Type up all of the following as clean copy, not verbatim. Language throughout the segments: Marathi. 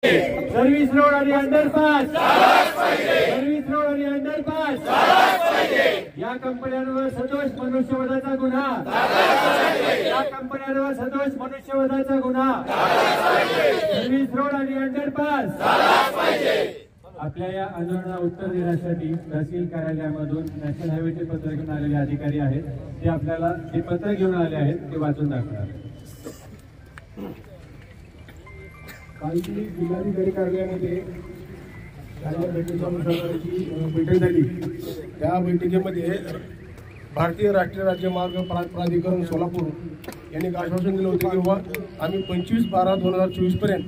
सर्व्हिस रोड आणि अंडरपास, सर्व्हिस रोड आणि अंडरपास, या कंपन्यांवर सदोष मनुष्यवधाचा गुन्हा, या कंपन्यांवर सदोष मनुष्यवधाचा गुन्हा, सर्व्हिस रोड आणि अंडरपास। आपल्या या आंदोलनाला उत्तर देण्यासाठी तहसील कार्यालयामधून नॅशनल हायवेचे पत्र घेऊन आलेले अधिकारी आहेत, ते आपल्याला जे पत्र घेऊन आले आहेत ते वाचून दाखवणार। काल जिल्हाधिकारी कार्यालयामध्ये बैठक झाली। त्या बैठकीमध्ये भारतीय राष्ट्रीय राज्यमार्ग प्राधिकरण सोलापूर यांनी आश्वासन दिलं होतं की बाबा आम्ही 25/12/2024 पर्यंत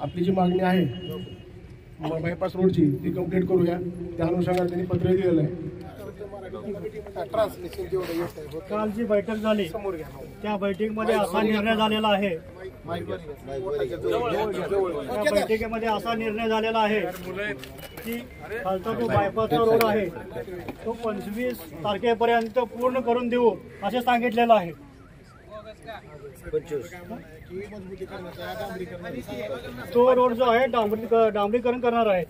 आपली जी मागणी आहे बायपास रोडची ती कंप्लीट करूया। त्या अनुषंगाने त्यांनी पत्र दिलेलं आहे। काल जी बैठक झाली त्या बैठकीमध्ये असा निर्णय झालेला आहे, त्या बैठकीमध्ये असा निर्णय झालेला आहे की खालचा जो बायपासचा रोड आहे तो 25 तारखेपर्यंत पूर्ण करून देऊ असे सांगितलेलं आहे। तो रोड जो आहे डांबरीकरण करणार आहे।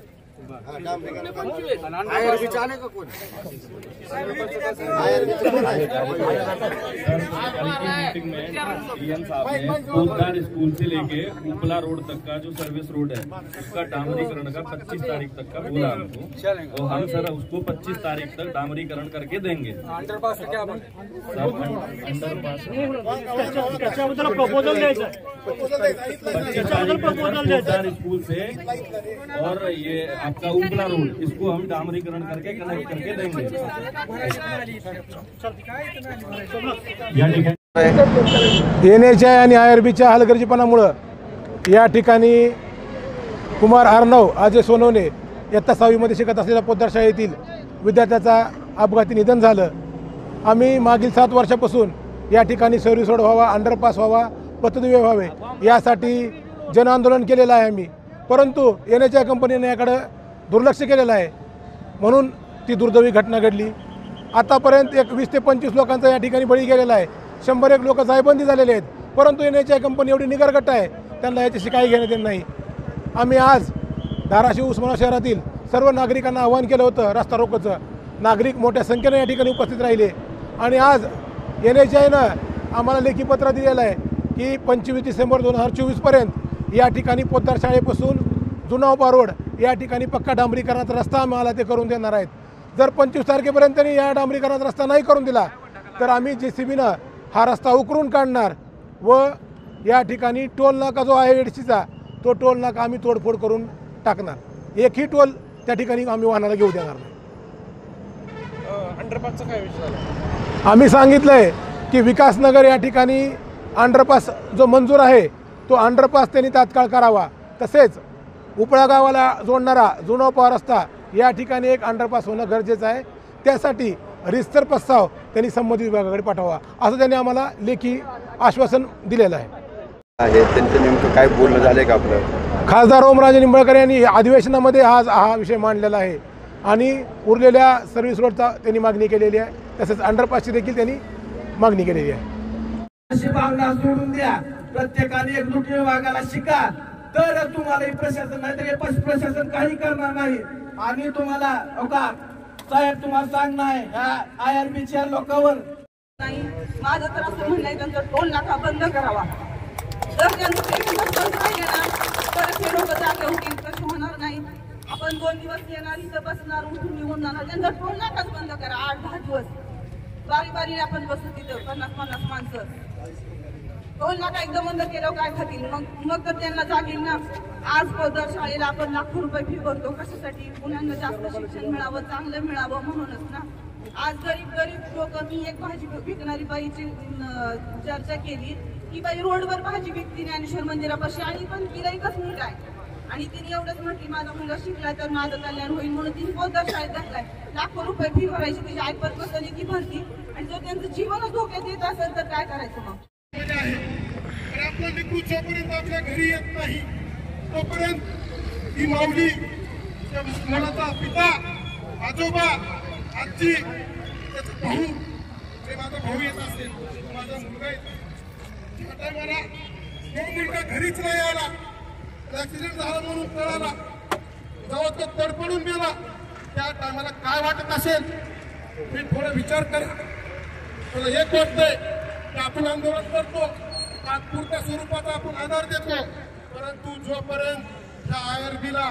मीटिंग में डीएम साहब ने पोदार स्कूल से लेके उपला रोड तक का जो सर्विस रोड है उसका डामरीकरण का 25 तारीख तक का बोला हमको, तो हम सर उसको 25 तारीख तक डामरीकरण करके देंगे। अंडरपास क्या अंडरपास त्याच्याबद्दल प्रपोजल द्यायचं, 25 तारीख स्कूल से और ये आपका उपला रोड इसको हम डामरीकरण करके कनेक्ट करके देंगे। NHI आणि IRBच्या हलगर्जीपणामुळे या ठिकाणी कुमार अर्णव अजय सोनवणे इयत्ता 6वी मध्ये शिकत असलेल्या पोद्दार शाळेतील विद्यार्थ्याचा अपघाती निधन झालं। आम्ही मागील 7 वर्षापासून या ठिकाणी सर्व्हिस रोड व्हावा, अंडरपास व्हावा, पथदिवे व्हावे यासाठी जनआंदोलन केलेलं आहे आम्ही, परंतु NHI कंपनीने याकडे दुर्लक्ष केलेलं आहे, म्हणून ती दुर्दैवी घटना घडली। आतापर्यंत 20 ते 25 लोकांचा या ठिकाणी बळी गेलेला आहे, 101 लोक जायबंदी झालेले आहेत, परंतु NHI कंपनी एवढी निगरगट आहे त्यांना याच्याशी काही घेणं देणं नाही। आम्ही आज धाराशिव उस्मानाबाद शहरातील सर्व नागरिकांना आवाहन केलं होतं रस्ता रोकोचं, नागरिक मोठ्या संख्येने या ठिकाणी उपस्थित राहिले आणि आज NHIनं आम्हाला लेखी पत्र दिलेलं आहे की 25 डिसेंबर 2024 पर्यंत या ठिकाणी पोद्दार शाळेपासून जुना उभा रोड या ठिकाणी पक्का डांबरीकरणाचा रस्ता आम्हाला ते करून देणार आहेत। जर 25 तारखेपर्यंत या डांबरीकरणाचा रस्ता नाही करून दिला तर आम्ही JCBनं हा रस्ता उकरून काढणार व या ठिकाणी टोल नाका जो आहे एडशीचा तो टोल नाका आम्ही तोडफोड करून टाकणार। एकही टोल त्या ठिकाणी आम्ही वाहनाला घेऊ देणार नाही। अंडरपासचा काय विषय झाला? आम्ही सांगितलंय की विकासनगर या ठिकाणी अंडरपास जो मंजूर आहे तो अंडरपास त्यांनी तात्काळ करावा, तसेच उपळा गावाला जोडणारा जुना उभा रस्ता या ठिकाणी एक अंडरपास होणं गरजेचं आहे, त्यासाठी रितसर प्रस्ताव त्यांनी संबंधित विभागाकडे पाठवावा असं त्यांनी आम्हाला लेखी आश्वासन दिलेलं आहे। त्यांचं नेमकं काय बोलणं झालंय का आपलं? खासदार ओमराजे निंबाळकर यांनी अधिवेशनामध्ये आज हा विषय मांडलेला आहे आणि उरलेल्या सर्व्हिस रोडचा त्यांनी मागणी केलेली आहे, तसेच अंडरपासची देखील त्यांनी मागणी केलेली आहे। अशी भावना सोडून द्या, प्रत्येकाने एकजुट विभागाला शिका तर तुम्हाला प्रशासन नाही तर प्रशासन काही करणार नाही। आणि तुम्हाला साहेब तुम्हाला सांगणं आहे ह्या IRBच्या लोकांवर नाही, माझं तर असं म्हणणं आहे त्यांचा टोल नाका बंद करावा। जर त्यांचं बंद राहिले ना तर ते लोक जागे होतील, प्रश्न होणार नाही। आपण 2 दिवस येणार इथं बसणार उठून निघून जाणार, त्यांचा टोल नाकाच बंद करा। 8-10 दिवस बारी बारीने आपण बसू तिथं 50-50 माणसं। टोल नाका एकदम बंद केलं काय खातील मग तर त्यांना जागेल ना। आज पोद्दार शाळेला आपण लाखो रुपये फी भरतो कशासाठी? मुलांना जास्त शिक्षण मिळावं, चांगलं मिळावं म्हणूनच ना। आज गरीब लोक, मी एक भाजी विकणारी बाईची चर्चा केली की बाई रोडवर भाजी विकती ज्ञानेश्वर मंदिरापाशी आणि पण गिराईकच मुलगा आहे आणि तिने एवढंच म्हटली माझा मुलगा शिकला तर माझं कल्याण होईल म्हणून तिने पोद्दार शाळेत घातलाय। लाखो रुपये फी भरायची, तिची ऐपत बसली ती भरती आणि जर त्यांचं जीवनच धोक्यात येत असेल तर काय करायचं मग? आपला लेकरू जोपर्यंत आपल्या घरी येत नाही तोपर्यंत ही माऊली मुलाचा पिता, आजोबा, आजी, त्याचा भाऊ, ते माझा भाऊ येत असेल, माझा मुलगा येत असेल, मला तो मुलगा घरीच नाही आला ऍक्सिडेंट झाला म्हणून कळाला, जेव्हा तो तडपडून गेला त्या टायमाला काय वाटत असेल मी थोडा विचार करेन. मला एक वाटतंय की आपण आंदोलन करतो, तात्पुरत्या स्वरूपाचा आपण आधार देतो, परंतु जोपर्यंत त्या IRB-ला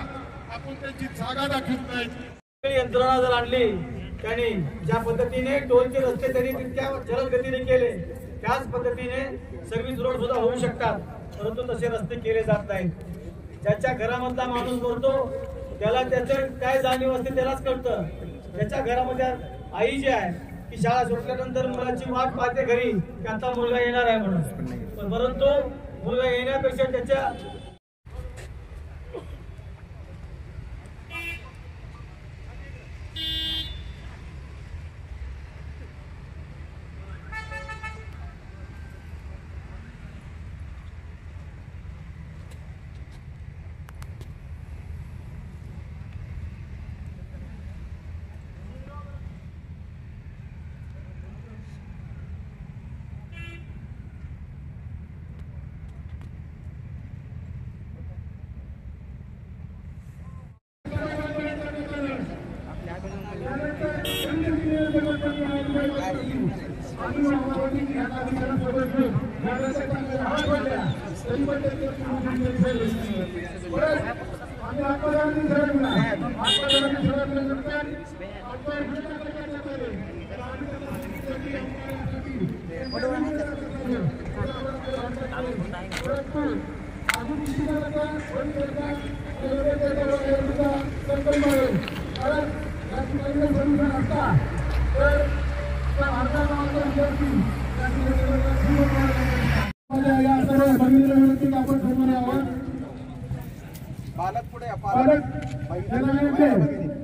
आपण त्यांची जागा दाखवत नाही. यंत्रणा जर आणली त्यांनी ज्या पद्धतीने टोलचे रस्ते त्यांनी तितक्या जलद गतीने केले त्याच पद्धतीने सर्व्हिस रोड सुद्धा होऊ शकतात, परंतु तसे रस्ते केले जात नाहीत. ज्याच्या घरामधला माणूस बोलतो त्याला त्याचं काय जाणीव असते त्यालाच कळतं. त्याच्या घरामध्ये आई जी आहे ती शाळा सुटल्यानंतर मुलाची वाट पाहते घरी की आता मुलगा येणार आहे म्हणून, परंतु मुलगा येण्यापेक्षा त्याच्या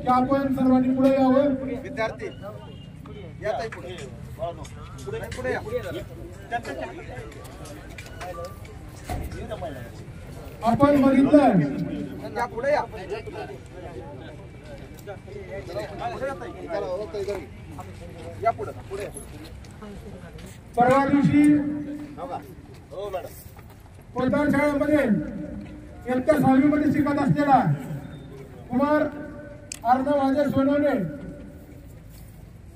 की आपण सर्वांनी पुढे यावं. विद्यार्थी या पुढे पुढे या. आपण बघितलं पुढे या. या पुढे पुढे. परवा दिवशी पोद्दार शाळेमध्ये इयत्ता 6वी मध्ये शिकत असलेला कुमार अर्णव अजय सोनवणे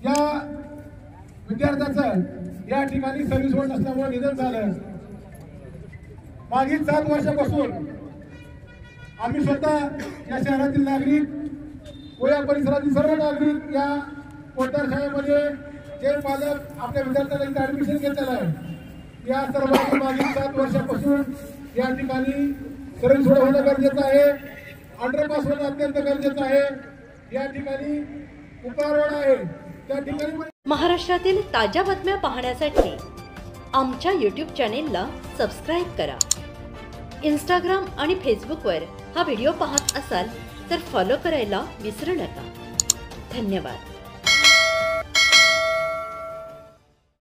या विद्यार्थ्याचं या ठिकाणी सर्व्हिस रोड नसल्यामुळे निधन झालं. मागील 7 वर्षापासून आम्ही स्वतः या शहरातील नागरिक व या परिसरातील सर्व नागरिक या पोद्दार शाळेमध्ये जे पालक आपल्या विद्यार्थ्याला इथे ऍडमिशन घेतलेलं आहे या सर्वांनी मागील 7 वर्षापासून या ठिकाणी सर्व्हिस रोड होणं गरजेचं आहे, अंडरपास होणं अत्यंत गरजेचं आहे. या ठिकाणी उपा रोड आहे त्या ठिकाणी. महाराष्ट्रातील ताज्या बातम्या पाहण्यासाठी आमच्या YouTube चॅनेलला सबस्क्राईब करा. इंस्टाग्राम आणि फेसबुकवर हा व्हिडिओ पाहत असाल तर फॉलो करायला विसरू नका. धन्यवाद.